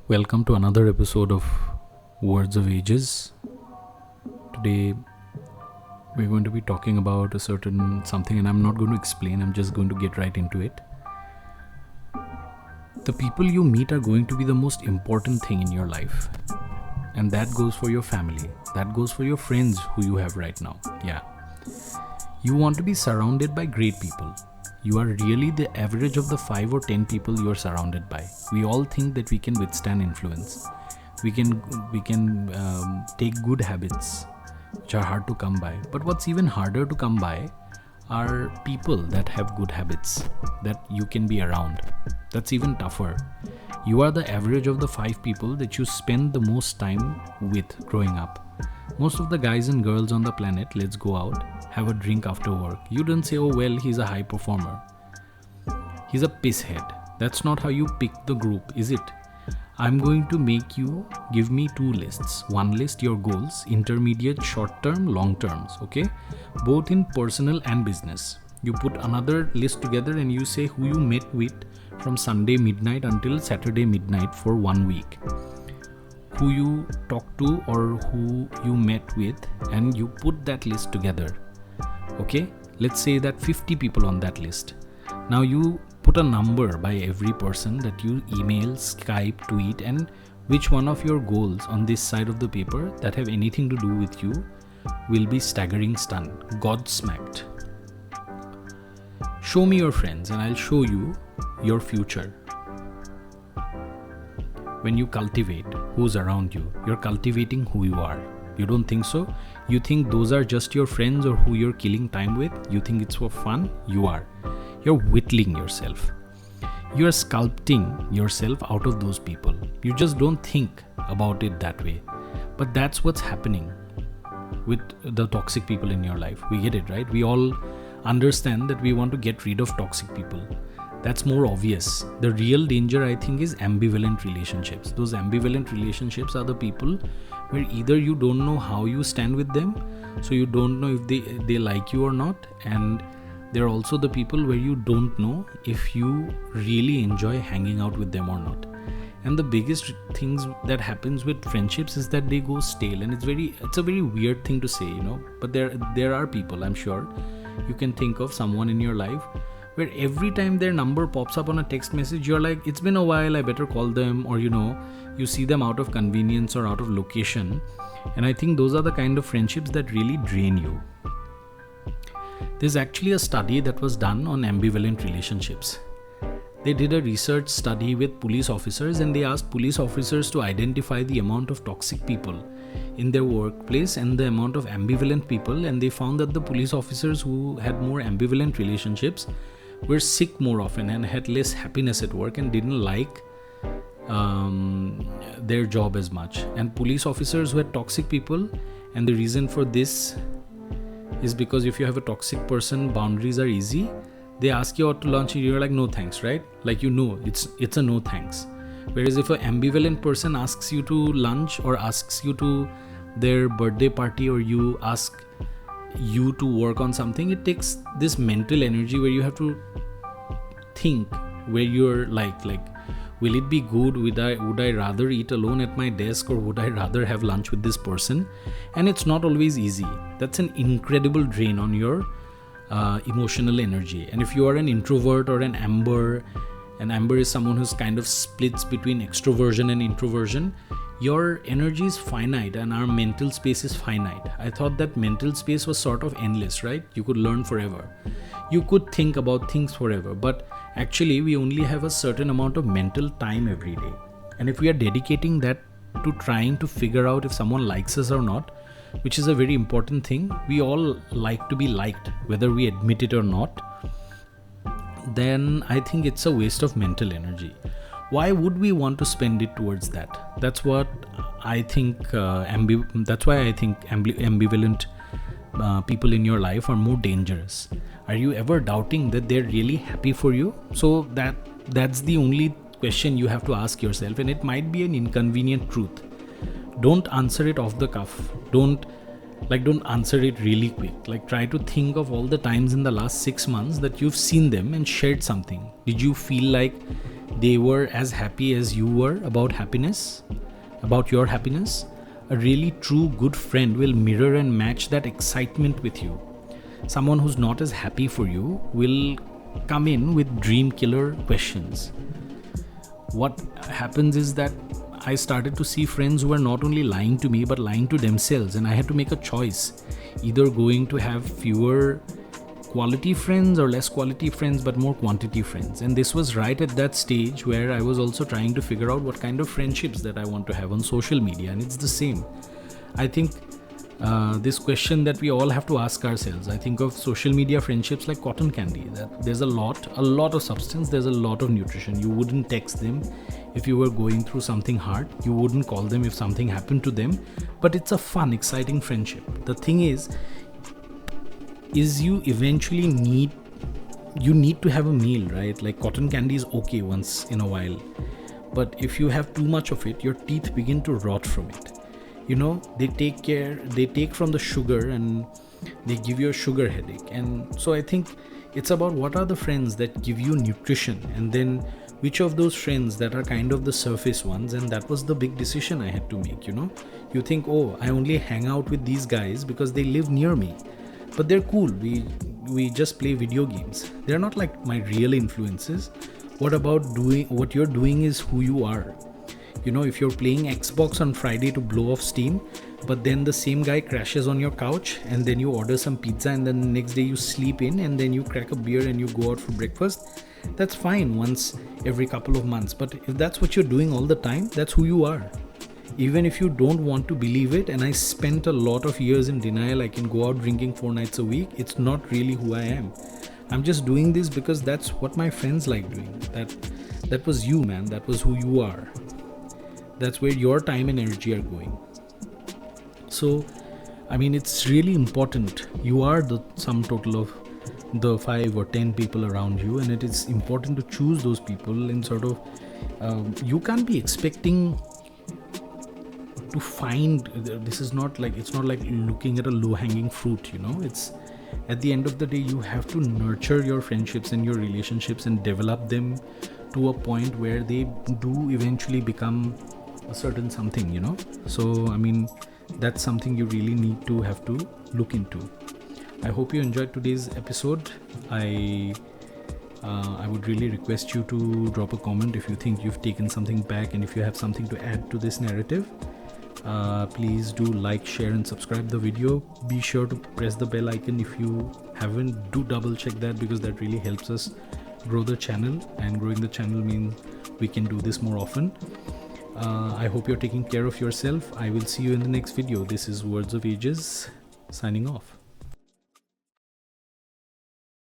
Welcome to another episode of Words of Ages. Today we're going to be talking about a certain something, and I'm not going to explain, I'm just going to get right into it. The people you meet are going to be the most important thing in your life. And that goes for your family. That goes for your friends who you have right now. Yeah. You want to be surrounded by great people. You are really the average of the 5 or 10 people you are surrounded by. We all think that we can withstand influence. We can take good habits, which are hard to come by. But what's even harder to come by are people that have good habits that you can be around. That's even tougher. You are the average of the 5 people that you spend the most time with growing up. Most of the guys and girls on the planet, let's go out, have a drink after work. You don't say, oh well, he's a high performer. He's a pisshead. That's not how you pick the group, is it? I'm going to make you give me 2 lists. One list, your goals, intermediate, short term, long terms, okay? Both in personal and business. You put another list together and you say who you met with from Sunday midnight until Saturday midnight for 1 week. Who you talked to or who you met with, and you put that list together. Okay, let's say that 50 people on that list. Now you put a number by every person that you email, Skype, tweet, and which one of your goals on this side of the paper that have anything to do with you will be staggering stunned, godsmacked. Show me your friends and I'll show you your future. When you cultivate who's around you, you're cultivating who you are. You don't think so? You think those are just your friends or who you're killing time with? You think it's for fun? You are. You're whittling yourself. You're sculpting yourself out of those people. You just don't think about it that way. But that's what's happening with the toxic people in your life. We get it, right? We all understand that we want to get rid of toxic people. That's more obvious. The real danger, I think, is ambivalent relationships. Those ambivalent relationships are the people where either you don't know how you stand with them, so you don't know if they like you or not, and they're also the people where you don't know if you really enjoy hanging out with them or not. And the biggest things that happens with friendships is that they go stale, and it's a very weird thing to say, but there are people, I'm sure you can think of someone in your life where every time their number pops up on a text message, you're like, it's been a while, I better call them, or you see them out of convenience or out of location. And I think those are the kind of friendships that really drain you. There's actually a study that was done on ambivalent relationships. They did a research study with police officers, and they asked police officers to identify the amount of toxic people in their workplace and the amount of ambivalent people, and they found that the police officers who had more ambivalent relationships were sick more often and had less happiness at work and didn't like their job as much. And police officers who had toxic people, and the reason for this is because if you have a toxic person, boundaries are easy. They ask you out to lunch and you're like, no thanks, right? Like, it's a no thanks. Whereas if an ambivalent person asks you to lunch or asks you to their birthday party, or you ask you to work on something, it takes this mental energy where you have to think, where you're like will it be good? Would I rather eat alone at my desk, or would I rather have lunch with this person? And it's not always easy. That's an incredible drain on your emotional energy. And if you are an introvert or an amber is someone who's kind of splits between extroversion and introversion, your energy is finite and our mental space is finite. I thought that mental space was sort of endless, right? You could learn forever. You could think about things forever. But actually, we only have a certain amount of mental time every day. And if we are dedicating that to trying to figure out if someone likes us or not, which is a very important thing, we all like to be liked, whether we admit it or not, then I think it's a waste of mental energy. Why would we want to spend it towards that? That's what I think. That's why I think ambivalent people in your life are more dangerous. Are you ever doubting that they're really happy for you? So that's the only question you have to ask yourself, and it might be an inconvenient truth. Don't answer it off the cuff. Don't answer it really quick. Try to think of all the times in the last 6 months that you've seen them and shared something. Did you feel like they were as happy as you were about your happiness. A really true good friend will mirror and match that excitement with you. Someone who's not as happy for you will come in with dream killer questions. What happens is that I started to see friends who were not only lying to me but lying to themselves, and I had to make a choice, either going to have fewer quality friends or less quality friends but more quantity friends. And this was right at that stage where I was also trying to figure out what kind of friendships that I want to have on social media, and it's the same. I think this question that we all have to ask ourselves. I think of social media friendships like cotton candy, that there's a lot of substance, there's a lot of nutrition. You wouldn't text them if you were going through something hard, you wouldn't call them if something happened to them, but it's a fun, exciting friendship. The thing is you eventually need to have a meal, right? Like cotton candy is okay once in a while, but if you have too much of it, your teeth begin to rot from it. They take from the sugar and they give you a sugar headache. And so I think it's about what are the friends that give you nutrition, and then which of those friends that are kind of the surface ones. And that was the big decision I had to make. You think, oh, I only hang out with these guys because they live near me, but they're cool, we just play video games, they're not like my real influences. What you're doing is who you are. If you're playing Xbox on Friday to blow off steam, but then the same guy crashes on your couch, and then you order some pizza, and then the next day you sleep in, and then you crack a beer and you go out for breakfast, that's fine once every couple of months. But if that's what you're doing all the time, that's who you are. Even if you don't want to believe it, and I spent a lot of years in denial, I can go out drinking 4 nights a week, it's not really who I am. I'm just doing this because that's what my friends like doing. That was you, man. That was who you are. That's where your time and energy are going. So, I mean, it's really important. You are the sum total of the 5 or 10 people around you, and it is important to choose those people. And sort of, you can't be expecting to find. It's not like looking at a low-hanging fruit. It's at the end of the day, you have to nurture your friendships and your relationships and develop them to a point where they do eventually become a certain something. So I mean, that's something you really need to have to look into. I hope you enjoyed today's episode. I would really request you to drop a comment if you think you've taken something back, and if you have something to add to this narrative. Please do like, share and subscribe the video. Be sure to press the bell icon if you haven't. Do double check that, because that really helps us grow the channel, and growing the channel means we can do this more often. I hope you're taking care of yourself. I will see you in the next video. This is Words of Ages signing off.